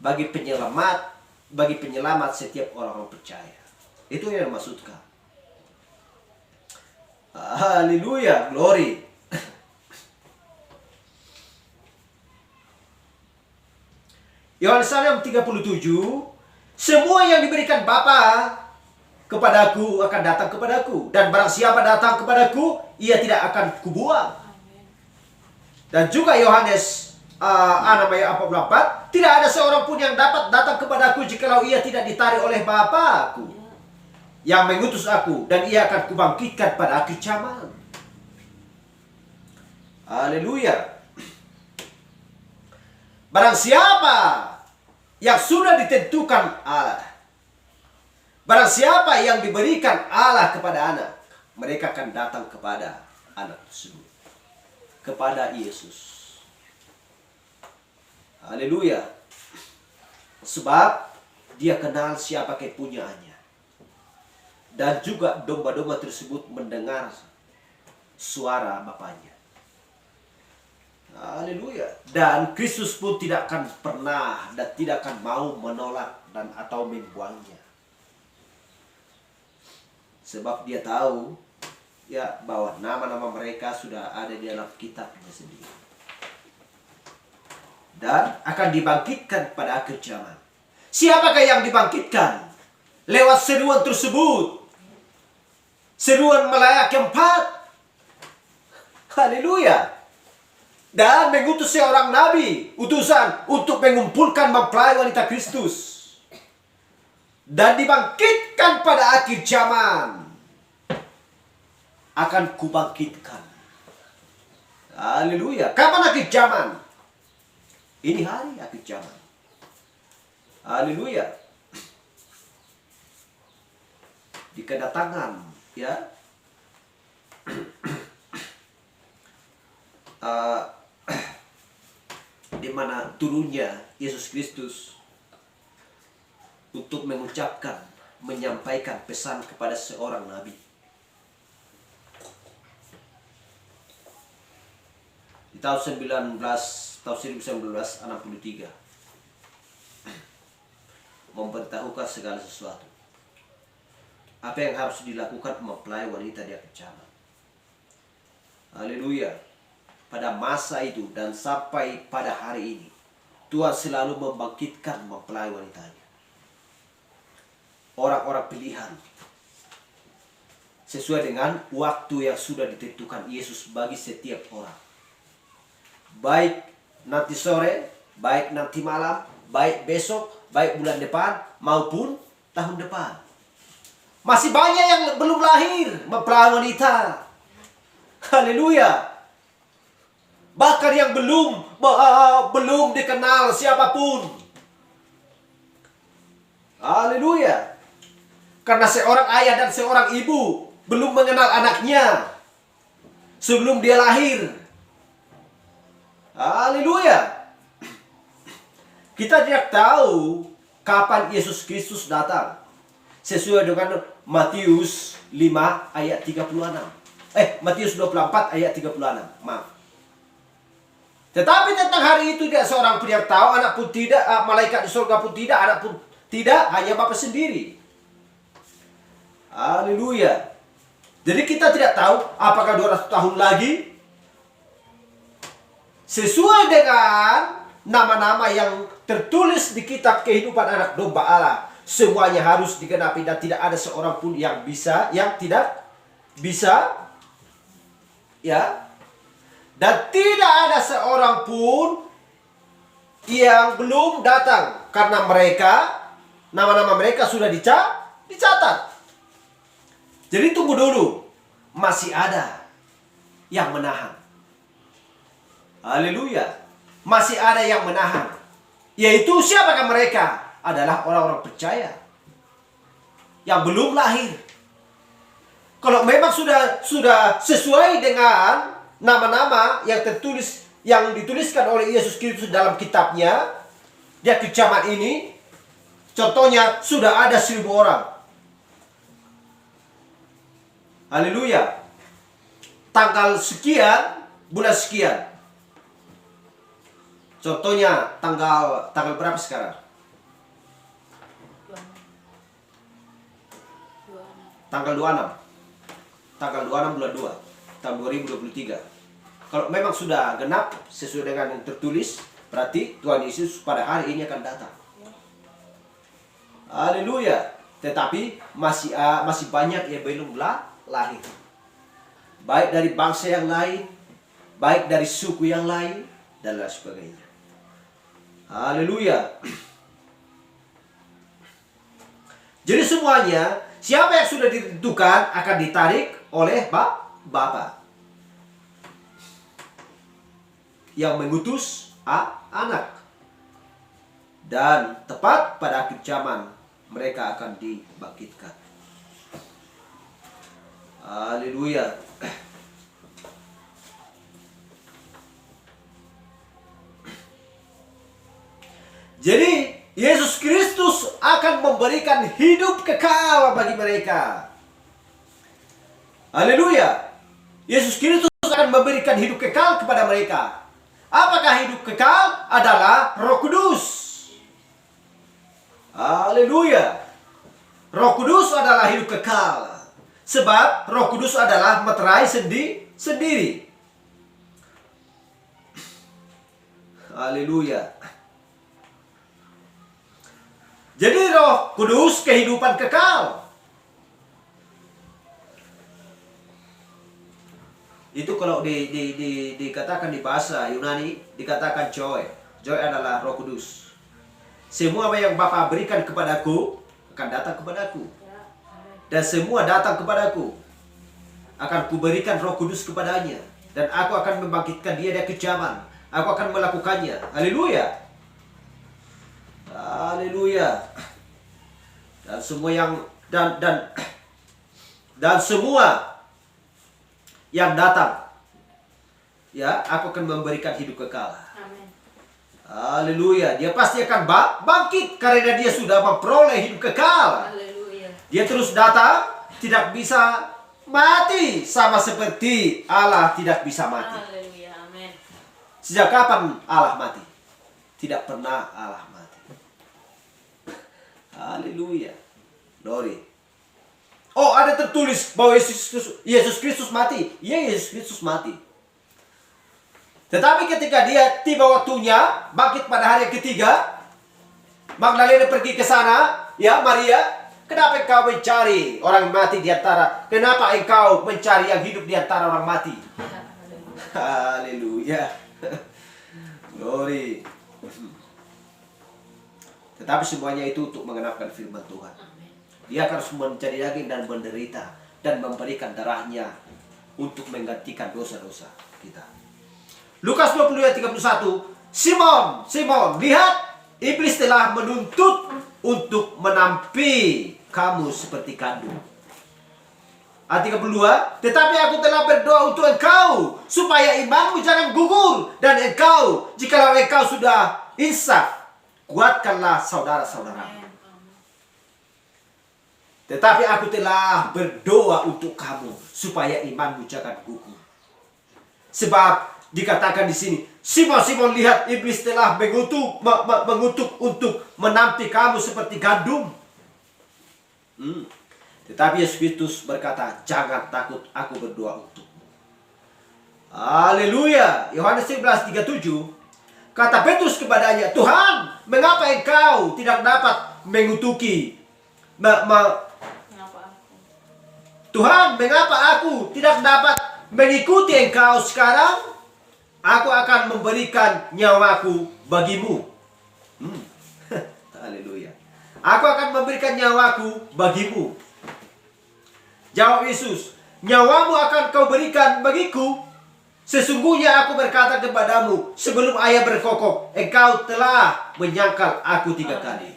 Bagi penyelamat setiap orang-orang percaya. Itu yang dimaksudkan. Haleluya, glory. Yohanes 6:37, semua yang diberikan Bapa kepadaku akan datang kepadaku, dan barang siapa datang kepadaku, ia tidak akan kubuang. Dan juga Yohanes 6:44, tidak ada seorang pun yang dapat datang kepadaku jikalau ia tidak ditarik oleh Bapa-Ku yang mengutus aku, dan ia akan kubangkitkan pada akhir zaman. Haleluya. Barang siapa yang sudah ditentukan Allah, barang siapa yang diberikan Allah kepada anak, mereka akan datang kepada anak tersebut, kepada Yesus. Haleluya. Sebab Dia kenal siapa kepunyaannya. Dan juga domba-domba tersebut mendengar suara Bapaknya. Haleluya. Dan Kristus pun tidak akan pernah dan tidak akan mau menolak dan atau membuangnya. Sebab dia tahu ya bahwa nama-nama mereka sudah ada di dalam kitabnya sendiri. Dan akan dibangkitkan pada akhir zaman. Siapakah yang dibangkitkan? Lewat seruan tersebut. Seruan malaikat keempat. Haleluya. Dan mengutus seorang nabi, utusan untuk mengumpulkan mempelai wanita Kristus. Dan dibangkitkan pada akhir zaman. Akan kubangkitkan. Haleluya. Kapan akhir zaman? Ini hari akhir zaman. Haleluya. Di kedatangan, ya. Di mana turunnya Yesus Kristus untuk mengucapkan, menyampaikan pesan kepada seorang nabi. Di tahun 1963 memberitahukan segala sesuatu. Apa yang harus dilakukan mempelai wanita di akhir zaman. Haleluya. Pada masa itu dan sampai pada hari ini, Tuhan selalu membangkitkan mempelai wanitanya. Orang-orang pilihan. Sesuai dengan waktu yang sudah ditentukan Yesus bagi setiap orang. Baik nanti sore, baik nanti malam, baik besok, baik bulan depan, maupun tahun depan. Masih banyak yang belum lahir mempelai wanita. Haleluya. Bahkan yang belum dikenal siapapun. Haleluya. Karena seorang ayah dan seorang ibu belum mengenal anaknya sebelum dia lahir. Haleluya. Kita tidak tahu kapan Yesus Kristus datang. Sesuai dengan Matius 5 ayat 36. Matius 24 ayat 36. Maaf. Tetapi tentang hari itu tidak seorang pun yang tahu, anak pun tidak, malaikat di surga pun tidak, anak pun tidak, hanya Bapa sendiri. Haleluya. Jadi kita tidak tahu apakah 200 tahun lagi. Sesuai dengan nama-nama yang tertulis di kitab kehidupan anak domba Allah. Semuanya harus digenapi dan tidak ada seorang pun yang tidak bisa, ya. Dan tidak ada seorang pun yang belum datang. Karena nama-nama mereka sudah dicatat. Jadi tunggu dulu. Masih ada yang menahan. Haleluya. Masih ada yang menahan. Yaitu siapakah mereka? Adalah orang-orang percaya. Yang belum lahir. Kalau memang sudah sesuai dengan nama-nama yang tertulis, yang dituliskan oleh Yesus Kristus dalam kitabnya, di akhir zaman ini, contohnya sudah ada 1000 orang. Haleluya. Tanggal sekian, bulan sekian. Contohnya tanggal berapa sekarang? 26. Tanggal 26. Tanggal 26 bulan 2 tahun 2023. Kalau memang sudah genap sesuai dengan yang tertulis, berarti Tuhan Yesus pada hari ini akan datang. Haleluya. Tetapi masih banyak yang belum lahir. Baik dari bangsa yang lain, baik dari suku yang lain, dan lain sebagainya. Haleluya. Jadi semuanya, siapa yang sudah ditentukan akan ditarik oleh Bapa yang mengutus anak. Dan tepat pada akhir zaman mereka akan dibangkitkan. Haleluya. Jadi Yesus Kristus akan akan memberikan hidup kekal bagi mereka. Haleluya. Yesus Kristus akan memberikan hidup kekal kepada mereka. Apakah hidup kekal? Adalah Roh Kudus. Haleluya. Roh Kudus adalah hidup kekal. Sebab Roh Kudus adalah meterai sendiri. Haleluya. Jadi Roh Kudus kehidupan kekal. Itu kalau dikatakan di bahasa Yunani, dikatakan joy. Joy adalah Roh Kudus. Semua apa yang Bapa berikan kepadaku akan datang kepadaku. Dan semua datang kepadaku akan kuberikan Roh Kudus kepadanya. Dan aku akan membangkitkan dia dari kejaman. Aku akan melakukannya. Haleluya. Haleluya. Dan semua yang dan semua yang datang, ya, aku akan memberikan hidup kekal. Amin. Haleluya. Dia pasti akan bangkit karena dia sudah memperoleh hidup kekal. Haleluya. Dia terus datang, tidak bisa mati, sama seperti Allah tidak bisa mati. Haleluya. Amin. Sejak kapan Allah mati? Tidak pernah Allah mati. Haleluya. Glory. Oh, ada tertulis bahwa Yesus Kristus mati. Ya, Yesus Kristus mati. Tetapi ketika dia tiba waktunya bangkit pada hari ketiga, Magdalena pergi ke sana, ya Maria, kenapa engkau mencari orang mati di antara? Kenapa engkau mencari yang hidup di antara orang mati? Haleluya. Glory. Tetapi semuanya itu untuk mengenapkan firman Tuhan. Dia harus mencari daging dan menderita dan memberikan darahnya untuk menggantikan dosa-dosa kita. Lukas 20 ayat 31. Simon, lihat, iblis telah menuntut untuk menampi kamu seperti kandung. Ayat 32. Tetapi aku telah berdoa untuk engkau supaya imanmu jangan gugur, dan engkau, jikalau engkau sudah insaf, kuatkanlah saudara-saudaramu. Tetapi aku telah berdoa untuk kamu supaya imanmu jangan gugur. Sebab dikatakan di sini, Simon, lihat, iblis telah mengutuk untuk menampi kamu seperti gandum. Tetapi Yesus Kristus berkata, jangan takut, aku berdoa untukmu. Haleluya. Yohanes 11:37. Kata Petrus kepadanya, Tuhan, mengapa engkau tidak dapat mengutuki Tuhan, mengapa aku tidak dapat mengikuti engkau sekarang? Aku akan memberikan nyawaku bagimu. Haleluya. Aku akan memberikan nyawaku bagimu. Jawab Yesus, nyawamu akan kau berikan bagiku. Sesungguhnya aku berkata kepadamu, sebelum ayah berkokok, engkau telah menyangkal aku 3 kali.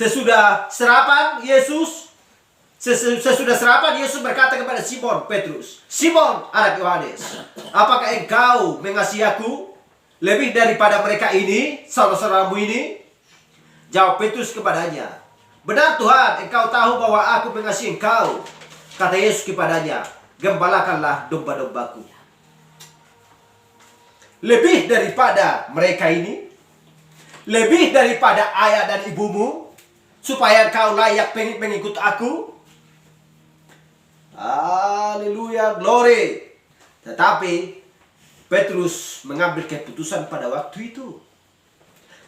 Sesudah serapan Yesus berkata kepada Simon Petrus, Simon anak Yohanes, apakah engkau mengasihi aku lebih daripada mereka ini, saudara-saudaramu ini? Jawab Petrus kepadanya, benar Tuhan, engkau tahu bahwa aku mengasihi engkau. Kata Yesus kepadanya, gembalakanlah domba-dombaku. Lebih daripada mereka ini, lebih daripada ayah dan ibumu, supaya kau layak mengikut aku. Haleluya, glory. Tetapi Petrus mengambil keputusan pada waktu itu.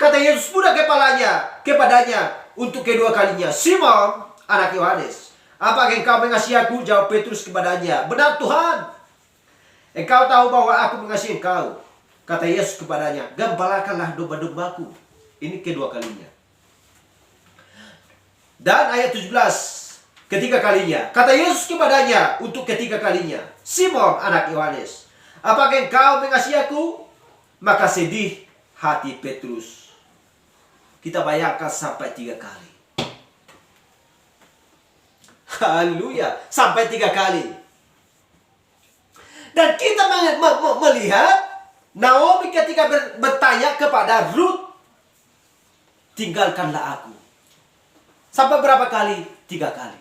Kata Yesus pula kepadanya untuk kedua kalinya, Simon anak Yohanes, apakah engkau mengasihi aku? Jawab Petrus kepadanya, benar Tuhan, engkau tahu bahwa aku mengasihi engkau. Kata Yesus kepadanya, gembalakanlah domba-dombaku. Ini kedua kalinya. Dan ayat 17, ketiga kalinya, kata Yesus kepadanya untuk ketiga kalinya, Simon anak Yohanes, apakah engkau mengasihi aku? Maka sedih hati Petrus. Kita bayangkan sampai 3 kali. Haleluya, sampai 3 kali. Dan kita melihat Naomi ketika bertanya kepada Ruth, tinggalkanlah aku. Sampai berapa kali? 3 kali.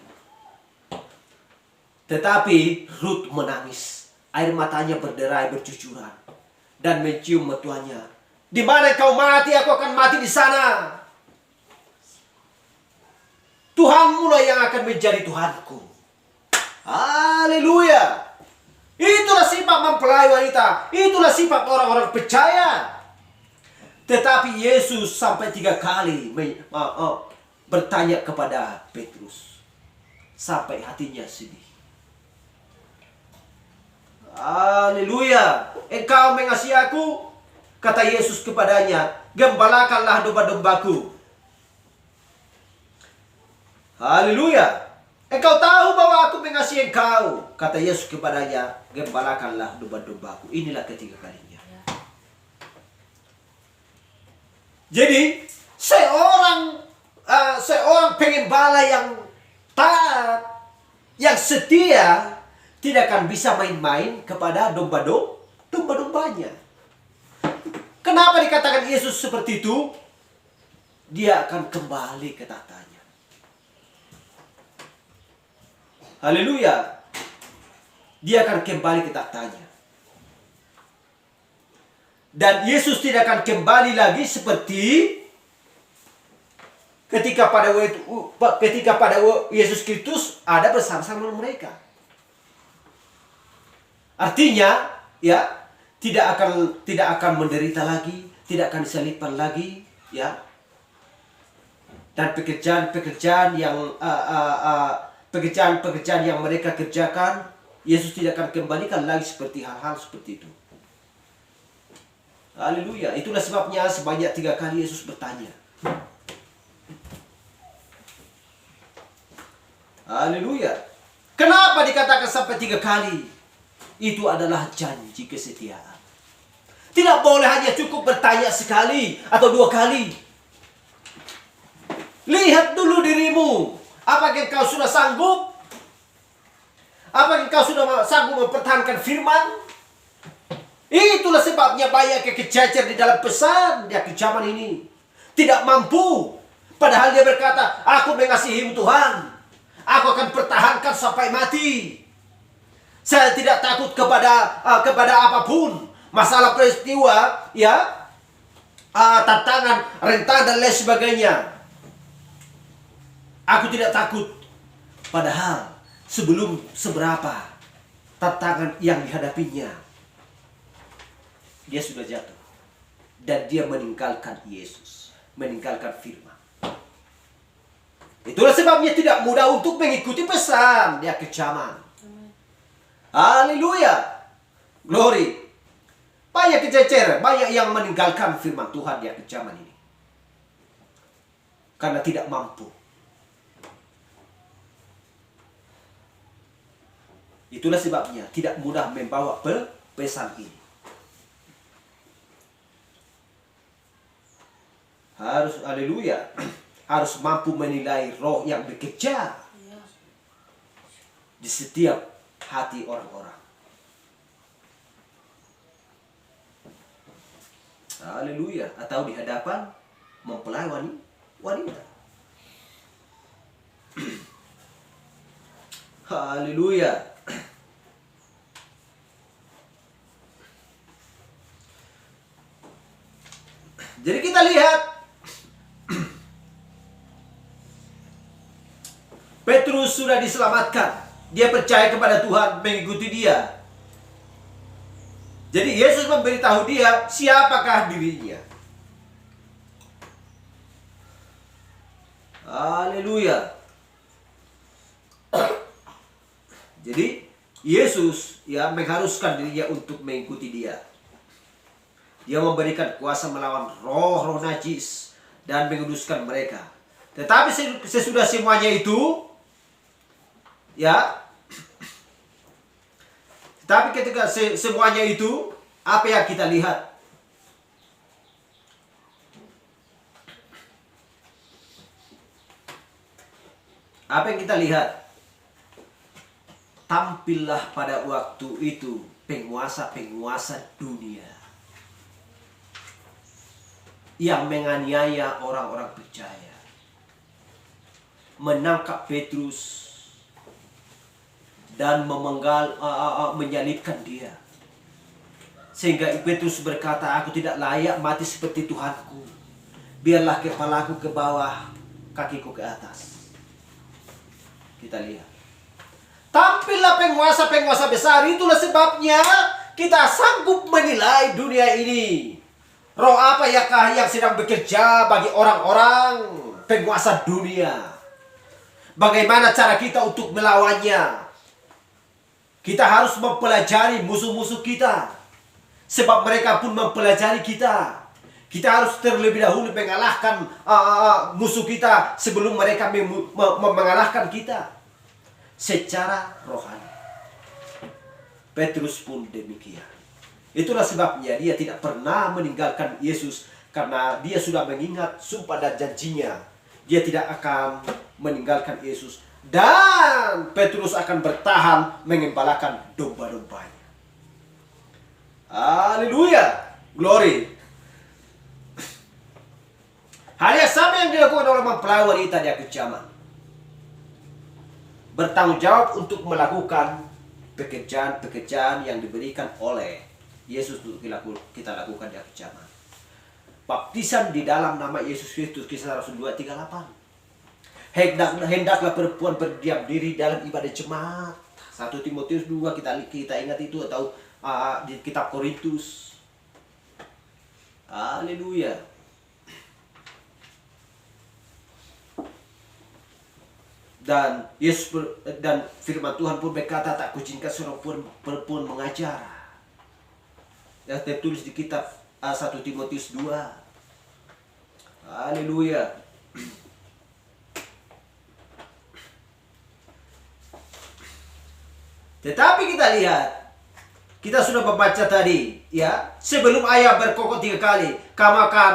Tetapi Rut menangis. Air matanya berderai bercucuran. Dan mencium mertuanya. Di mana kau mati, aku akan mati di sana. Tuhanmu lah yang akan menjadi Tuhanku. Haleluya. Itulah sifat mempelai wanita. Itulah sifat orang-orang percaya. Tetapi Yesus sampai 3 kali bertanya kepada Petrus. Sampai hatinya sedih. Haleluya. Engkau mengasihi aku? Kata Yesus kepadanya, gembalakanlah domba-dombaku. Haleluya. Engkau tahu bahwa aku mengasihi engkau. Kata Yesus kepadanya, gembalakanlah domba-dombaku. Inilah ketiga kalinya. Jadi, seorang pengembala yang taat, yang setia, tidak akan bisa main-main kepada domba-dombanya. Kenapa dikatakan Yesus seperti itu? Dia akan kembali ke tahtanya. Haleluya. Dia akan kembali ke tahtanya. Dan Yesus tidak akan kembali lagi seperti ketika pada Yesus Kristus ada bersama-sama mereka. Artinya, ya, tidak akan menderita lagi, tidak akan disalibkan lagi, ya. Dan pekerjaan yang mereka kerjakan, Yesus tidak akan kembalikan lagi seperti hal-hal seperti itu. Haleluya. Itulah sebabnya sebanyak 3 kali Yesus bertanya. Haleluya. Kenapa dikatakan sampai 3 kali? Itu adalah janji kesetiaan. Tidak boleh hanya cukup bertanya sekali atau 2 kali. Lihat dulu dirimu. Apakah engkau sudah sanggup? Apakah engkau sudah sanggup mempertahankan firman? Itulah sebabnya banyak yang kececer di dalam pesan di akhir zaman ini. Tidak mampu. Padahal dia berkata, aku mengasihimu Tuhan. Aku akan pertahankan sampai mati. Saya tidak takut kepada apapun. Masalah peristiwa, ya, tantangan, rentan dan lain sebagainya. Aku tidak takut. Padahal sebelum seberapa tantangan yang dihadapinya, dia sudah jatuh. Dan dia meninggalkan Yesus. Meninggalkan firman. Itulah sebabnya tidak mudah untuk mengikuti pesan di akhir zaman. Haleluya. Glory. Banyak kececer, banyak yang meninggalkan firman Tuhan di akhir zaman ini. Karena tidak mampu. Itulah sebabnya tidak mudah membawa pesan ini. Haleluya. Harus mampu menilai roh yang bekerja di setiap hati orang-orang. Haleluya. Atau di hadapan mempelai wanita. Haleluya. Jadi kita lihat Petrus sudah diselamatkan. Dia percaya kepada Tuhan, mengikuti dia. Jadi Yesus memberitahu dia siapakah dirinya. Haleluya. Jadi Yesus ya mengharuskan dirinya untuk mengikuti dia. Dia memberikan kuasa melawan roh-roh najis dan menguduskan mereka. Tetapi sesudah semuanya itu, ya, tapi ketika semuanya itu, apa yang kita lihat? Apa yang kita lihat? Tampillah pada waktu itu penguasa-penguasa dunia yang menganiaya orang-orang percaya, menangkap Petrus dan menyalibkan dia. Sehingga Petrus berkata, aku tidak layak mati seperti Tuhanku. Biarlah kepalaku ke bawah, kakiku ke atas. Kita lihat. Tampillah penguasa-penguasa besar. Itulah sebabnya kita sanggup menilai dunia ini. Roh apa yakah yang sedang bekerja bagi orang-orang penguasa dunia? Bagaimana cara kita untuk melawannya? Kita harus mempelajari musuh-musuh kita. Sebab mereka pun mempelajari kita. Kita harus terlebih dahulu mengalahkan musuh kita sebelum mereka mengalahkan kita secara rohani. Petrus pun demikian. Itulah sebabnya dia tidak pernah meninggalkan Yesus, karena dia sudah mengingat sumpah dan janjinya. Dia tidak akan meninggalkan Yesus, dan Petrus akan bertahan mengembalakan domba-dombanya. Haleluya, glory. Hal yang sama yang dilakukan oleh mempelai wanita di akhir zaman. Bertanggung jawab untuk melakukan pekerjaan-pekerjaan yang diberikan oleh Yesus untuk kita lakukan di akhir zaman. Baptisan di dalam nama Yesus Kristus, Kisah Rasul 2:38. Hendaklah perempuan berdiam diri dalam ibadah jemaat. 1 Timotius 2 kita ingat itu, atau di kitab Korintus. Haleluya. Dan dan firman Tuhan pun berkata, tak kuizinkan seorang perempuan mengajar. Yang tertulis di kitab 1 Timotius 2. Haleluya. Tetapi kita lihat, kita sudah membaca tadi, ya, sebelum ayam berkokok 3 kali, kamu akan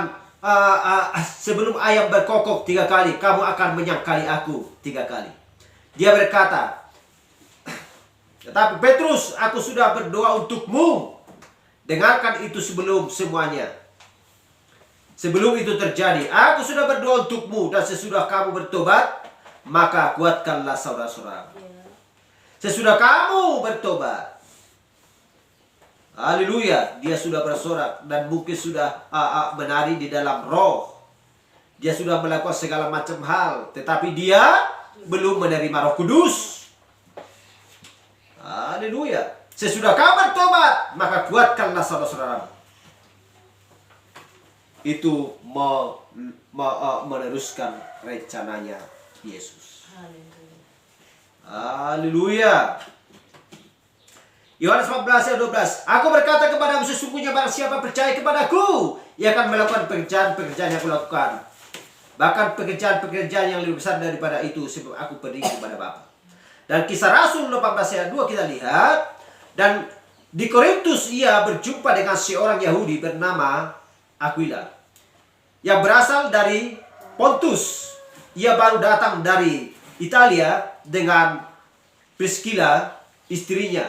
sebelum ayam berkokok 3 kali, kamu akan menyangkali aku 3 kali. Dia berkata, tetapi Petrus, aku sudah berdoa untukmu. Dengarkan itu sebelum semuanya. Sebelum itu terjadi, aku sudah berdoa untukmu, dan sesudah kamu bertobat, maka kuatkanlah saudara-saudara. Sesudah kamu bertobat, haleluya, dia sudah bersorak dan mungkin sudah menari di dalam roh. Dia sudah melakukan segala macam hal, tetapi dia belum menerima Roh Kudus. Haleluya. Sesudah kamu bertobat, maka kuatkanlah saudara-saudaramu. Itu meneruskan rencananya Yesus. Haleluya. Yohanes 14 ayat 12. Aku berkata kepadamu, sesungguhnya barang siapa percaya kepadaku, ia akan melakukan pekerjaan-pekerjaan yang aku lakukan. Bahkan pekerjaan-pekerjaan yang lebih besar daripada itu, sebab aku pergi kepada Bapa. Dan Kisah Rasul 18 ayat 2 kita lihat. Dan di Korintus ia berjumpa dengan seorang Yahudi bernama Aquila, yang berasal dari Pontus. Ia baru datang dari Italia dengan Priscilla, istrinya.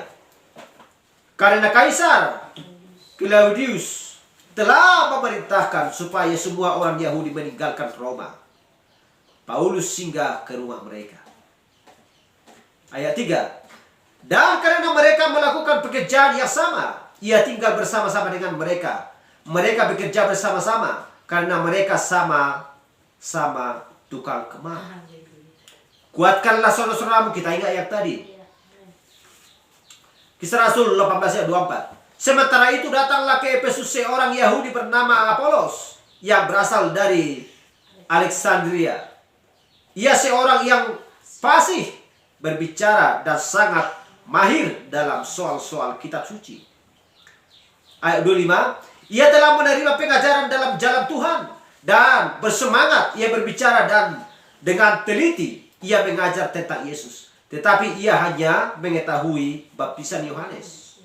Karena Kaisar Claudius telah memerintahkan supaya semua orang Yahudi meninggalkan Roma, Paulus singgah ke rumah mereka. Ayat 3. Dan karena mereka melakukan pekerjaan yang sama, ia tinggal bersama-sama dengan mereka. Mereka bekerja bersama-sama karena mereka sama-sama tukang kemah. Kuatkanlah saudara-saudaramu, kita ingat yang tadi. Kisah Rasul 18 ayat 24. Sementara itu datanglah ke Efesus seorang Yahudi bernama Apolos, yang berasal dari Alexandria. Ia seorang yang fasih berbicara dan sangat mahir dalam soal-soal kitab suci. Ayat 25. Ia telah menerima pengajaran dalam jalan Tuhan dan bersemangat ia berbicara, dan dengan teliti ia mengajar tentang Yesus. Tetapi ia hanya mengetahui baptisan Yohanes.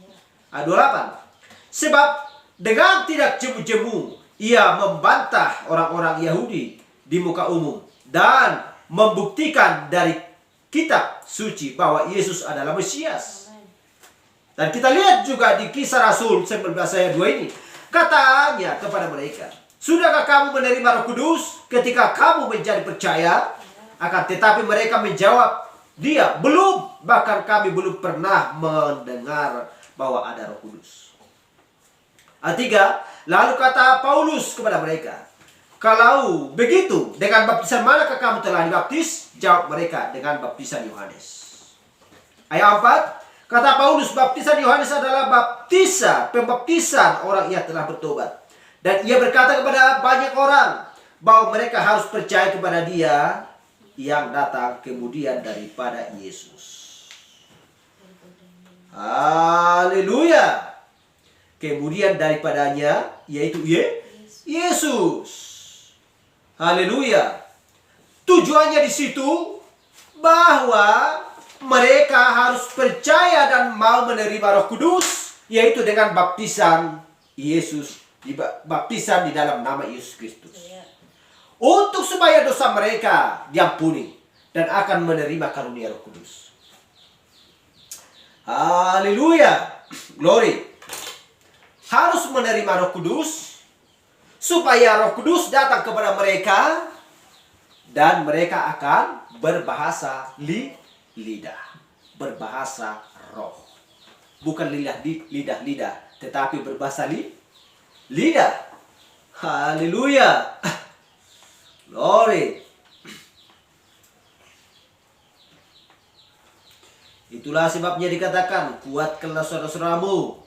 Ayat 28. Sebab dengan tidak jemu-jemu ia membantah orang-orang Yahudi di muka umum dan membuktikan dari kitab suci bahwa Yesus adalah Mesias. Dan kita lihat juga di Kisah Rasul 19 ayat 2 ini, katanya kepada mereka, Sudahkah kamu menerima Roh Kudus ketika kamu menjadi percaya? Akan tetapi mereka menjawab, dia belum, bahkan kami belum pernah mendengar bahwa ada Roh Kudus. Ayat 3, lalu kata Paulus kepada mereka, kalau begitu, dengan baptisan manakah kamu telah dibaptis? Jawab mereka, dengan baptisan Yohanes. Ayat 4, kata Paulus, baptisan Yohanes adalah pembaptisan orang yang telah bertobat. Dan ia berkata kepada banyak orang bahwa mereka harus percaya kepada dia yang datang kemudian daripada Yesus. Haleluya. Kemudian daripadanya, yaitu Yesus. Haleluya. Tujuannya di situ bahwa mereka harus percaya dan mau menerima Roh Kudus, yaitu dengan baptisan Yesus, baptisan di dalam nama Yesus Kristus. Untuk supaya dosa mereka diampuni dan akan menerima karunia Roh Kudus. Haleluya. Glory. Harus menerima Roh Kudus supaya Roh Kudus datang kepada mereka dan mereka akan berbahasa lidah, berbahasa roh. Bukan lidah, tetapi berbahasa lidah. Haleluya. Glory. Itulah sebabnya dikatakan, kuatkanlah saudara-saudaramu